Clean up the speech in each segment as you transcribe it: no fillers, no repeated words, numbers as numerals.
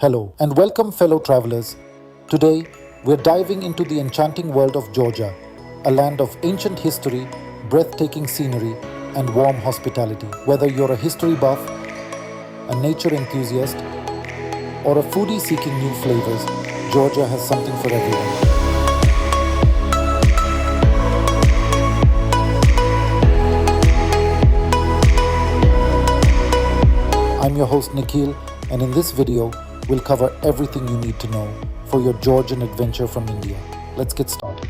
Hello and welcome, fellow travelers. Today, we're diving into the enchanting world of Georgia, a land of ancient history, breathtaking scenery, and warm hospitality. Whether you're a history buff, a nature enthusiast, or a foodie seeking new flavors, Georgia has something for everyone. I'm your host Nikhil, and in this video, we'll cover everything you need to know for your Georgian adventure from India. Let's get started.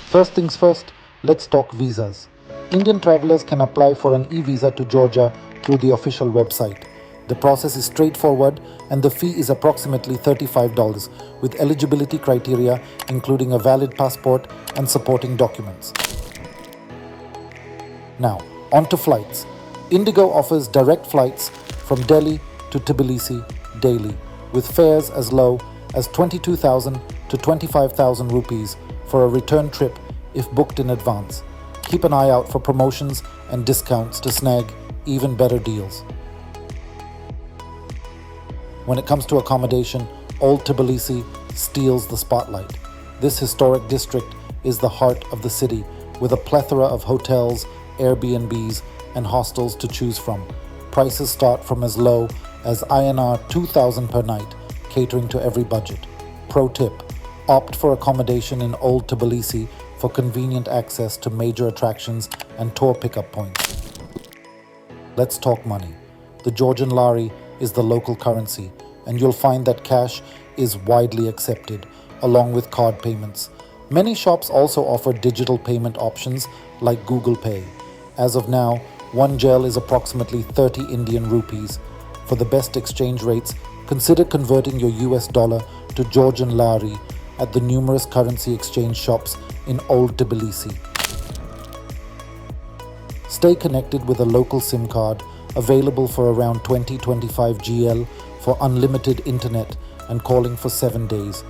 First things first, let's talk visas. Indian travelers can apply for an e-visa to Georgia through the official website. The process is straightforward and the fee is approximately $35 with eligibility criteria including a valid passport and supporting documents. Now, on to flights. Indigo offers direct flights from Delhi to Tbilisi daily with fares as low as 22,000 to 25,000 rupees for a return trip if booked in advance. Keep an eye out for promotions and discounts to snag even better deals. When it comes to accommodation, Old Tbilisi steals the spotlight. This historic district is the heart of the city with a plethora of hotels, Airbnbs, and hostels to choose from. Prices start from as low as INR 2,000 per night, catering to every budget. Pro tip: opt for accommodation in Old Tbilisi for convenient access to major attractions and tour pickup points. Let's talk money. The Georgian lari is the local currency, and you'll find that cash is widely accepted, along with card payments. Many shops also offer digital payment options like Google Pay. As of now, one gel is approximately 30 Indian rupees. For the best exchange rates, consider converting your US dollar to Georgian lari at the numerous currency exchange shops in Old Tbilisi. Stay connected with a local SIM card available for around 20-25 GL for unlimited internet and calling for 7 days.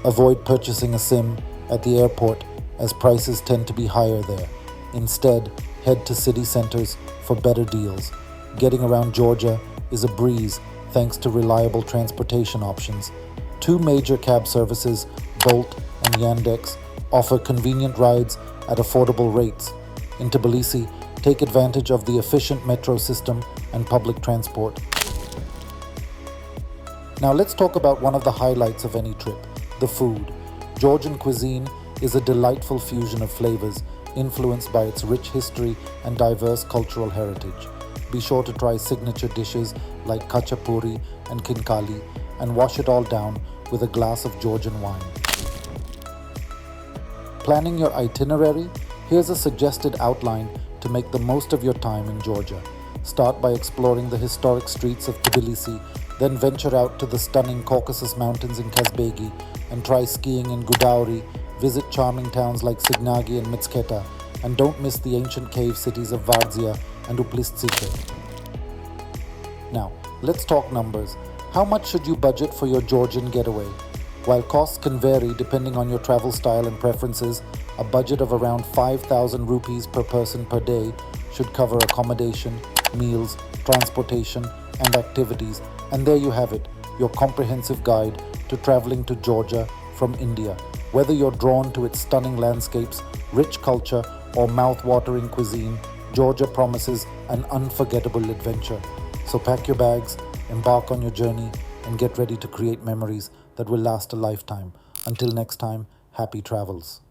Avoid purchasing a SIM at the airport as prices tend to be higher there. Instead, head to city centers for better deals. Getting around Georgia is a breeze thanks to reliable transportation options. Two major cab services, Bolt and Yandex, offer convenient rides at affordable rates. In Tbilisi, take advantage of the efficient metro system and public transport. Now let's talk about one of the highlights of any trip, the food. Georgian cuisine is a delightful fusion of flavors influenced by its rich history and diverse cultural heritage. Be sure to try signature dishes like khachapuri and khinkali and wash it all down with a glass of Georgian wine. Planning your itinerary? Here's a suggested outline to make the most of your time in Georgia. Start by exploring the historic streets of Tbilisi, then venture out to the stunning Caucasus mountains in Kazbegi and try skiing in Gudauri. Visit charming towns like Signagi and Mitsketa, and don't miss the ancient cave cities of Vardzia and Uplistsikhe. Now, let's talk numbers. How much should you budget for your Georgian getaway? While costs can vary depending on your travel style and preferences, a budget of around 5,000 rupees per person per day should cover accommodation, meals, transportation, and activities. And there you have it, your comprehensive guide to traveling to Georgia from India. Whether you're drawn to its stunning landscapes, rich culture, or mouth-watering cuisine, Georgia promises an unforgettable adventure. So pack your bags, embark on your journey, and get ready to create memories that will last a lifetime. Until next time, happy travels.